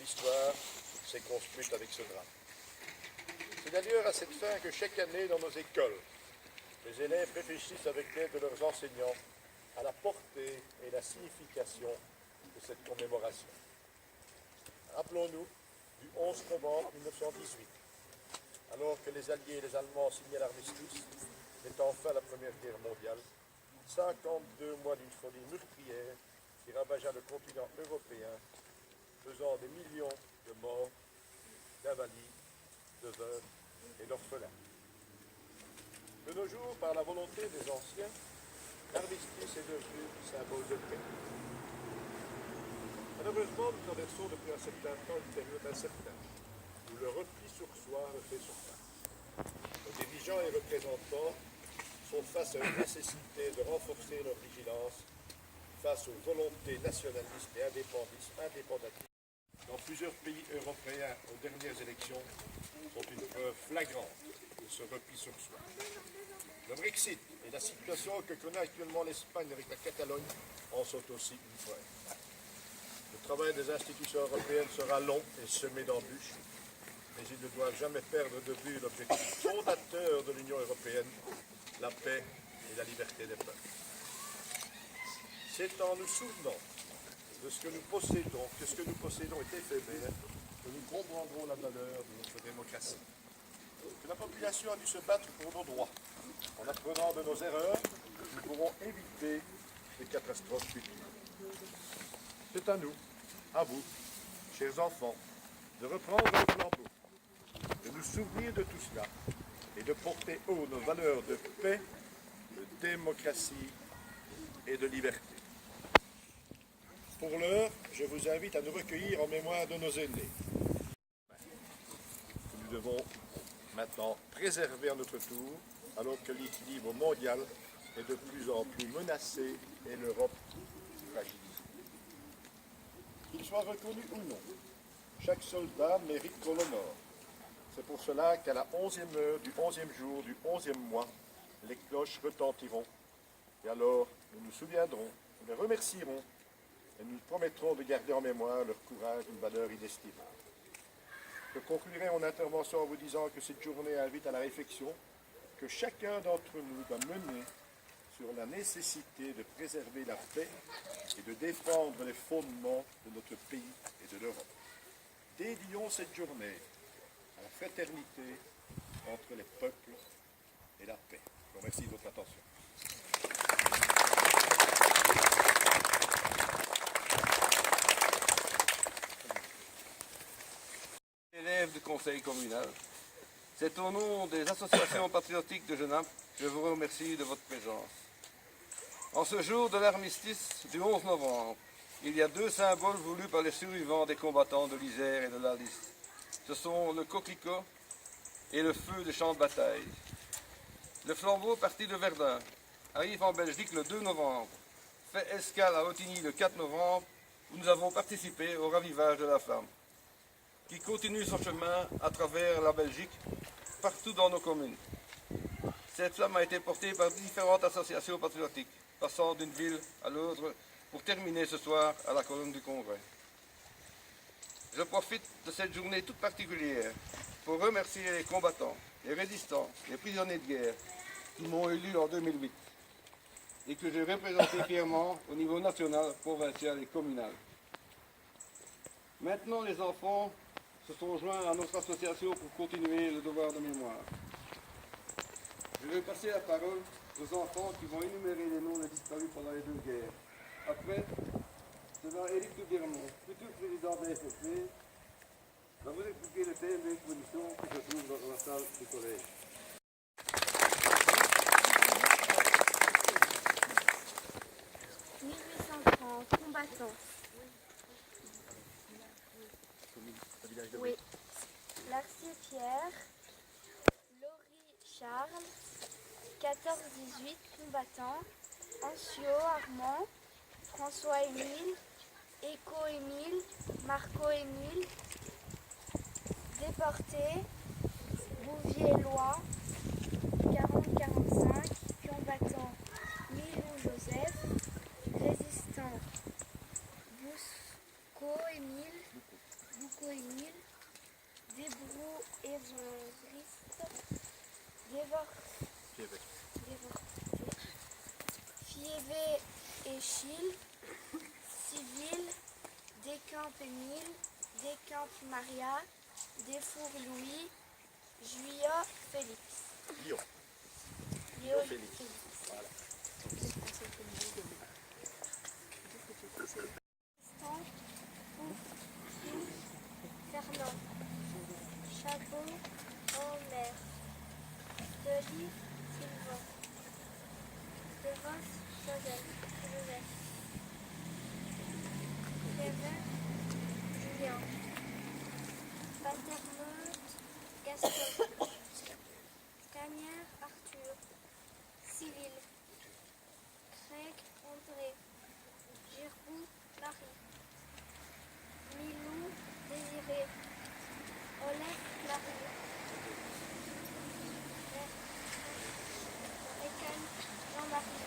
l'histoire s'est construite avec ce drame. C'est d'ailleurs à cette fin que chaque année dans nos écoles, les élèves réfléchissent avec l'aide de leurs enseignants à la portée et la signification de cette commémoration. Rappelons-nous du 11 novembre 1918, alors que les Alliés et les Allemands signaient l'armistice, mettant fin à la Première Guerre mondiale, 52 mois d'une folie meurtrière qui ravagea le continent européen, faisant des millions de morts, d'invalides, de veuves et d'orphelins. De nos jours, par la volonté des anciens, l'armistice est devenu symbole de paix. Malheureusement, nous traversons depuis un certain temps une période incertaine, où le repli sur soi refait surface. Nos dirigeants et représentants sont face à une nécessité de renforcer leur vigilance face aux volontés nationalistes et indépendantistes dans plusieurs pays européens aux dernières élections sont une preuve flagrante de ce repli sur soi. Le Brexit et la situation que connaît actuellement l'Espagne avec la Catalogne en sont aussi une preuve. Le travail des institutions européennes sera long et semé d'embûches, mais ils ne doivent jamais perdre de vue l'objectif fondateur de l'Union européenne, la paix et la liberté des peuples. C'est en nous souvenant de ce que nous possédons, que ce que nous possédons est éphémère, que nous comprendrons la valeur de notre démocratie. Que la population a dû se battre pour nos droits. En apprenant de nos erreurs, nous pourrons éviter des catastrophes futures. C'est à nous, à vous, chers enfants, de reprendre le flambeau, de nous souvenir de tout cela et de porter haut nos valeurs de paix, de démocratie et de liberté. Pour l'heure, je vous invite à nous recueillir en mémoire de nos aînés. Nous devons maintenant préserver à notre tour, alors que l'équilibre mondial est de plus en plus menacé et l'Europe fragilisée. Qu'il soit reconnu ou non, chaque soldat mérite qu'on l'honore. C'est pour cela qu'à la 11e heure du 11e jour du 11e mois, les cloches retentiront. Et alors, nous nous souviendrons, nous les remercierons et nous promettrons de garder en mémoire leur courage d'une valeur inestimable. Je conclurai mon intervention en vous disant que cette journée invite à la réflexion que chacun d'entre nous doit mener sur la nécessité de préserver la paix et de défendre les fondements de notre pays et de l'Europe. Dédions cette journée à la fraternité entre les peuples et la paix. Je vous remercie de votre attention. Élèves du conseil communal, c'est au nom des associations patriotiques de Genappe que je vous remercie de votre présence. En ce jour de l'armistice du 11 novembre, il y a deux symboles voulus par les survivants des combattants de l'Isère et de la Lys. Ce sont le coquelicot et le feu des champs de bataille. Le flambeau parti de Verdun arrive en Belgique le 2 novembre, fait escale à Ottignies le 4 novembre, où nous avons participé au ravivage de la flamme, qui continue son chemin à travers la Belgique, partout dans nos communes. Cette flamme a été portée par différentes associations patriotiques, passant d'une ville à l'autre, pour terminer ce soir à la colonne du Congrès. Je profite de cette journée toute particulière pour remercier les combattants, les résistants, les prisonniers de guerre qui m'ont élu en 2008 et que j'ai représenté fièrement au niveau national, provincial et communal. Maintenant, les enfants se sont joints à notre association pour continuer le devoir de mémoire. Je vais passer la parole aux enfants qui vont énumérer les noms des disparus pendant les deux guerres. Après, devant Éric Touguermont, futur président de la FFP, va vous expliquer le thème de l'exposition qui se trouve dans la salle du collège. 1830, combattants. Oui. Larcier-Pierre, Laurie Charles, 14-18, combattants. Ancio Armand, François-Émile, Éco-Émile, Marco-Émile, déportés, Bouvier-Loin, 40-45, combattant Milou-Joseph, résistant Bousco-Émile, Camp-Émile, Descamps-Maria, Desfours-Louis, Juillat Félix. Lyon. Léo Félix. Voilà. Stan, Ouf, Fernand, Chabot, Omer, Delis, Sylvain, Devos, Joseph, Kevin, Julien, Paternotte, Gaston, Cagnère, Arthur, Cyril, Craig, André, Giroux, Marie, Milou, Désiré, Oleg, Marie, Rekan, Jean-Marie.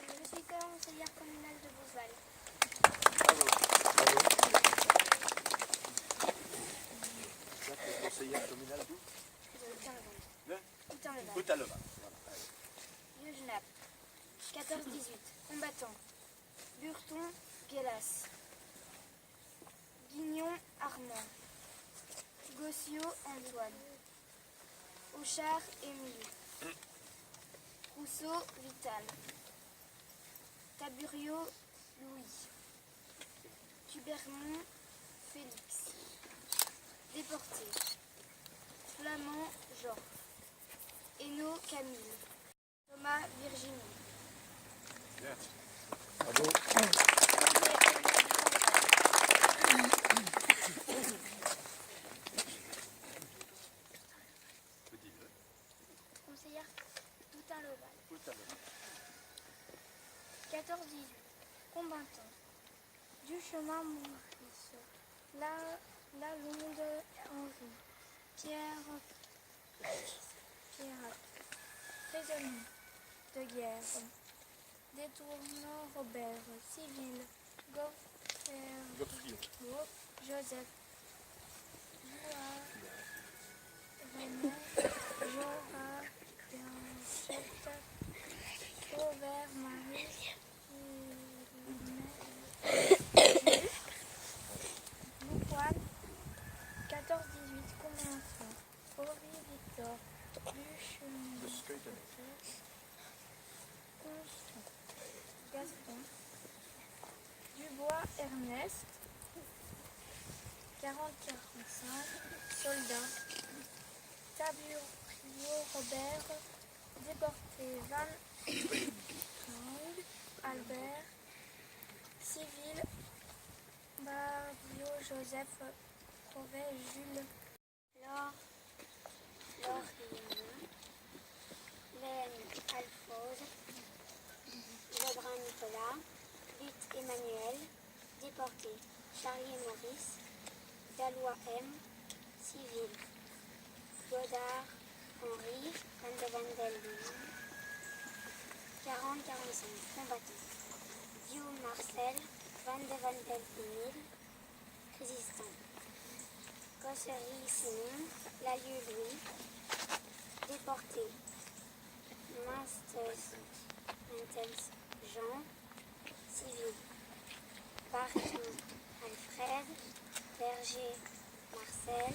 Je suis conseillère communale de Bouzeval. Jacques, le conseillère communal d'où? Le Houtin-le-Val. Houtin-le-Val. Vieux Genappe. 14-18. Combattant. Burton, Guélas. Guignon, Armand. Gossiot, Antoine. Auchard, Émilie. Rousseau, Vital. Taburio, Louis. Tubermont, Félix. Déporté. Flamand, Jean. Hainaut, Camille. Thomas, Virginie. Bravo. Conseillère Houtin-le-Val. Houtin-le-Val. 14-18. Combattant. Du chemin Maurice. La Londe Henri. Pierre. Prisonnier de guerre. Détournant Robert. Civil. Godefrio. Joseph. Joa. René. Jora. Bianchette. Auvert. Marie. Loupoine. 14-18. Convention. Henri Victor. Luchemin. De Skeutenet. Constant. Gaston. Dubois Ernest. 40-45. Soldat. Taburio Robert. Déporté Van Hang. Albert. Civil. Barrio Joseph. Provet Jules. Laure Guillaume. Laine Alphonse. Lebrun Nicolas. Lutte Emmanuel. Déporté Charlie Maurice. Dallois M. Civil. Godard Henri. Van de Vandel 40-45. Combattant. Guillaume Marcel. Van de Vandel Émile. Résistant. Cossery Simon. Lalieu Louis. Déporté. Masters Jean. Civil. Barton Alfred. Berger Marcel.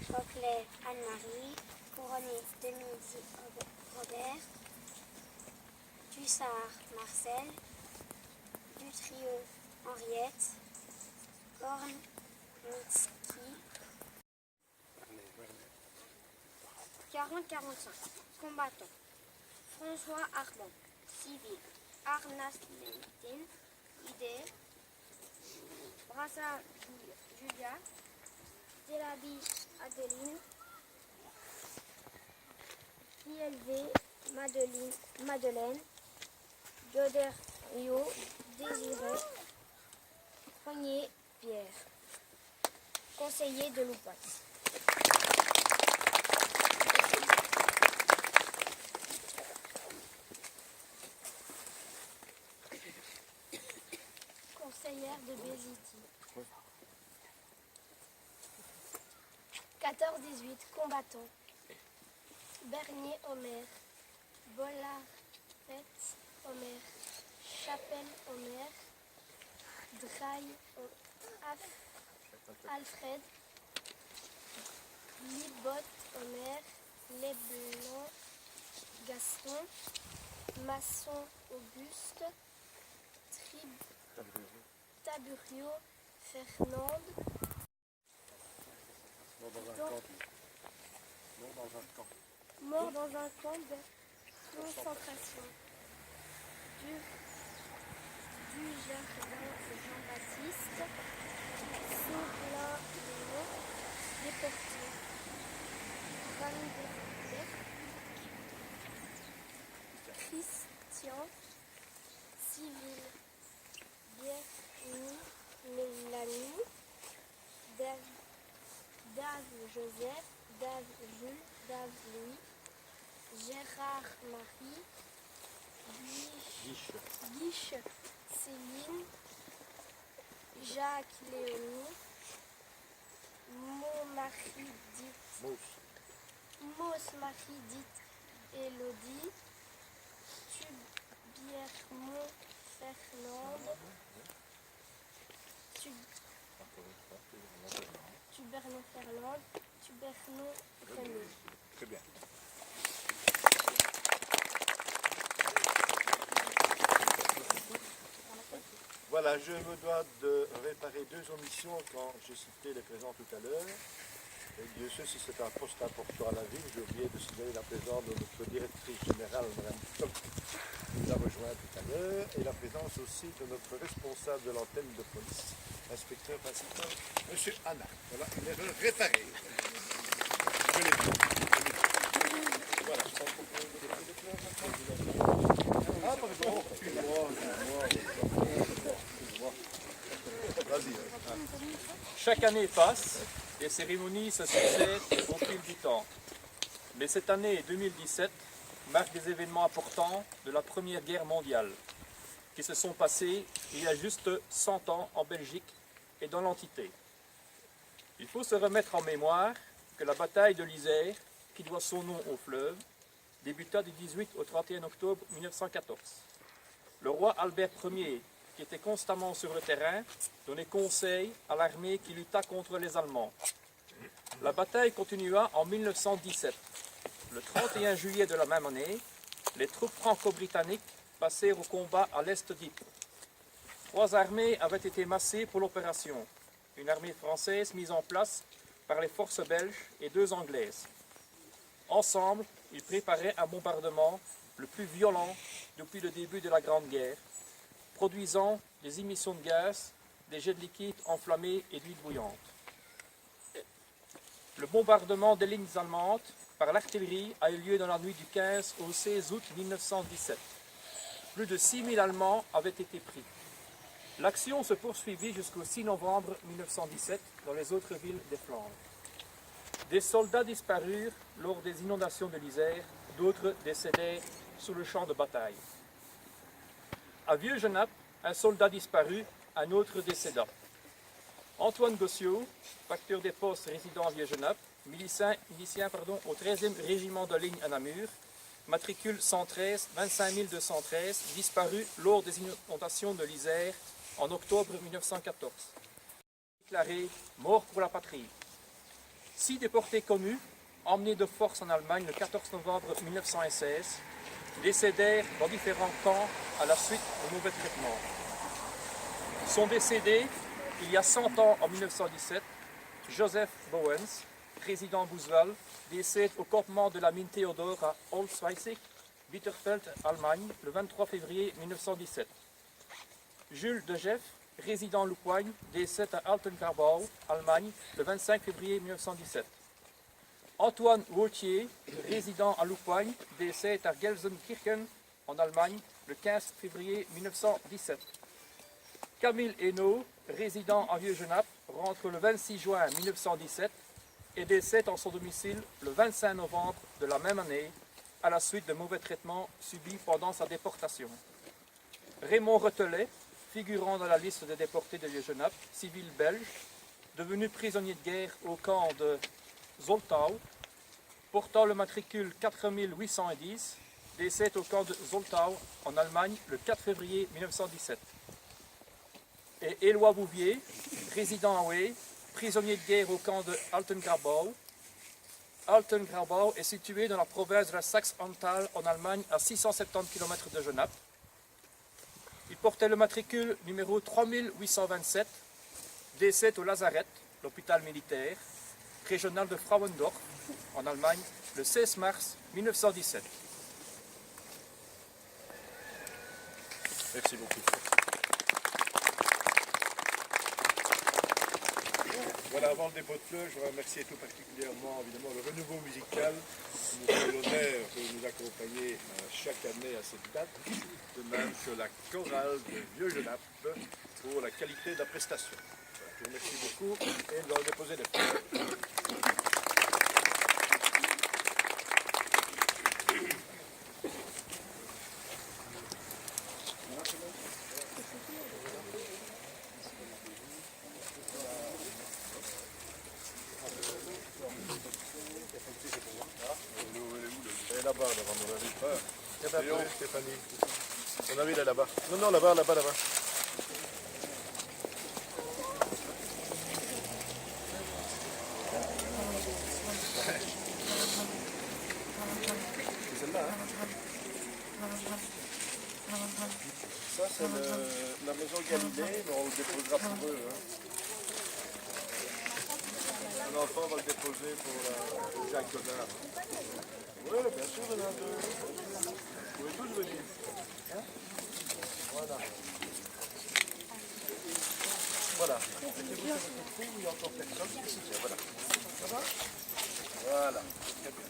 Coquelet Anne-Marie. Couronné Denis Robert. Dussard Marcel. Dutrieux Henriette. Corne Mitski. 40-45. Combattant. François Arban. Civil. Arnas Lentin. Idée. Brassard Julia. Delaby Adeline. ILV Madeleine. Goder Rio. Désiré. Fournier Pierre. Conseiller de Loupas. Conseillère de Béziti. 14-18. Combattant. Bernier Omer. Bollard Appel Omer, Dry Alfred, Libot Omer, Leblanc Gaston, Masson Auguste, Taburio Fernande, mort dans un camp de concentration. Du Jardin Jean-Baptiste, Sauvelin Léon, déporté. Vanderbeck, Christian, Civil, Bernie, Mélanie, Dave Joseph, Dave Jules, Dave Louis, Gérard Marie, Guiche Céline, Jacques Léonie, Marie dite Mauss Marie dite Élodie, Tubiermont Fernande, Tubernon Fernande, Tubernon René. Très bien. Voilà, je me dois de réparer deux omissions quand j'ai cité les présents tout à l'heure. Et Dieu sait si c'est un poste important à la ville. J'ai oublié de signaler la présence de notre directrice générale, Mme Top, qui nous a rejoint tout à l'heure, et la présence aussi de notre responsable de l'antenne de police, inspecteur principal, M. Anna. Voilà, une erreur réparée. Je l'ai dit. Voilà, sans propos de fleurs maintenant. Ah, pardon. Vas-y. Chaque année passe, les cérémonies se succèdent au fil du temps. Mais cette année 2017 marque des événements importants de la Première Guerre mondiale qui se sont passés il y a juste 100 ans en Belgique et dans l'Entité. Il faut se remettre en mémoire que la bataille de l'Isère, qui doit son nom au fleuve, débuta du 18 au 31 octobre 1914. Le roi Albert Ier, qui était constamment sur le terrain, donnait conseil à l'armée qui lutta contre les Allemands. La bataille continua en 1917. Le 31 juillet de la même année, les troupes franco-britanniques passèrent au combat à l'est d'Ypres. 3 armées avaient été massées pour l'opération. Une armée française mise en place par les forces belges et 2 anglaises. Ensemble, ils préparaient un bombardement le plus violent depuis le début de la Grande Guerre, produisant des émissions de gaz, des jets de liquide enflammés et d'huile bouillante. Le bombardement des lignes allemandes par l'artillerie a eu lieu dans la nuit du 15 au 16 août 1917. Plus de 6000 Allemands avaient été pris. L'action se poursuivit jusqu'au 6 novembre 1917 dans les autres villes des Flandres. Des soldats disparurent lors des inondations de l'Isère, d'autres décédèrent sur le champ de bataille. À Vieux-Genappe, un soldat disparut, un autre décéda. Antoine Gossiot, facteur des postes résident à Vieux-Genappe, milicien au 13e régiment de ligne à Namur, matricule 113, 25 213, disparu lors des inondations de l'Isère en octobre 1914. Déclaré mort pour la patrie. 6 déportés connus, emmenés de force en Allemagne le 14 novembre 1916, décédèrent dans différents camps à la suite de mauvais traitements. Sont décédés, il y a 100 ans, en 1917, Joseph Bowens, président Bouswell, décède au campement de la mine Théodore à Holzweissig, Bitterfeld, Allemagne, le 23 février 1917. Jules de Geff, résident Loupoigne, décède à Altenkarbau, Allemagne, le 25 février 1917. Antoine Wautier, résident à Loupoigne, décède à Gelsenkirchen, en Allemagne, le 15 février 1917. Camille Hainaut, résident à Vieux-Genappe, rentre le 26 juin 1917 et décède en son domicile le 25 novembre de la même année à la suite de mauvais traitements subis pendant sa déportation. Raymond Retelet, figurant dans la liste des déportés de Vieux-Genappe, civil belge, devenu prisonnier de guerre au camp de Zoltau, portant le matricule 4810, décède au camp de Zoltau, en Allemagne, le 4 février 1917. Et Éloi Bouvier, résident à Houé, prisonnier de guerre au camp de Altengrabau. Altengrabau est situé dans la province de la Saxe-Anhalt en Allemagne, à 670 km de Genappe. Il portait le matricule numéro 3827, décède au Lazareth, l'hôpital militaire régional de Frauendorf, en Allemagne, le 16 mars 1917. Merci beaucoup. Voilà, avant le dépôt de fleurs, je voudrais remercier tout particulièrement, évidemment, le renouveau musical qui nous fait l'honneur de nous accompagner chaque année à cette date, de même que la chorale de Vieux-Genappe pour la qualité de la prestation. Je vous remercie beaucoup et nous allons déposer les fleurs. Elle est là-bas, devant mon avis. C'est bien, Stéphanie. Mon avis, elle est là-bas. Non, là-bas. C'est celle-là, Ça, c'est la maison Galilée, mais on le déposera pour eux. L'enfant va le déposer pour Jacques Godard. Oui, bien sûr, il y en a deux. Vous pouvez tous venir. Voilà. Voilà. Mettez-vous sur votre trou, il y a encore personne qui se tient. Voilà. Ça va? Voilà. Très bien.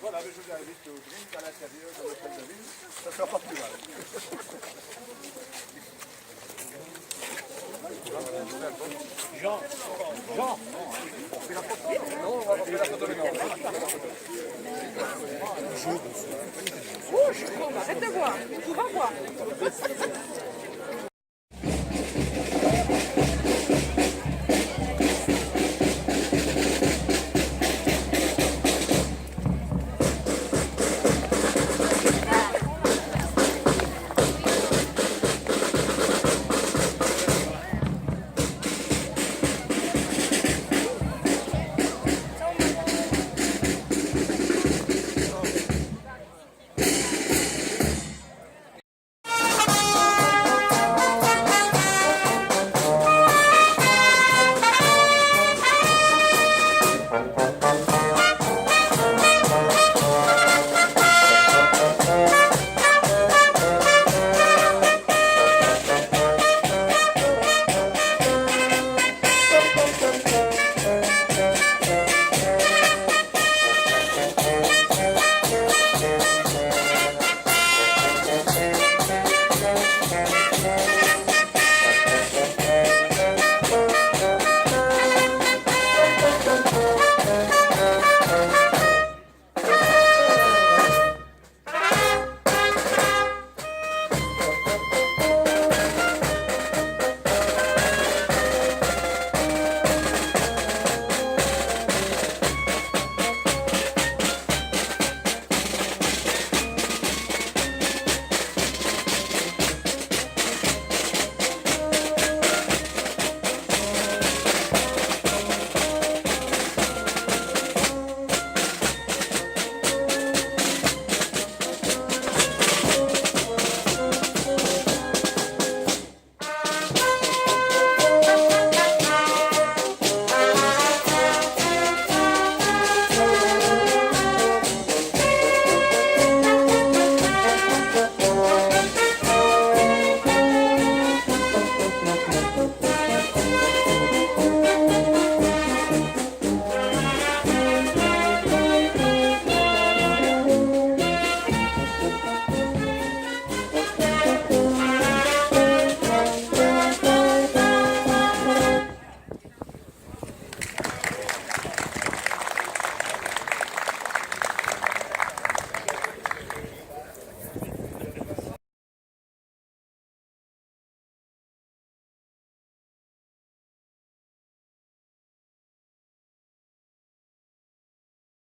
Voilà, je vous invite au drink à l'intérieur de l'hôtel de ville. Ça sera pas plus mal. Jean, on fait la photo. Non, on va faire la photo de Arrête de boire, on va boire.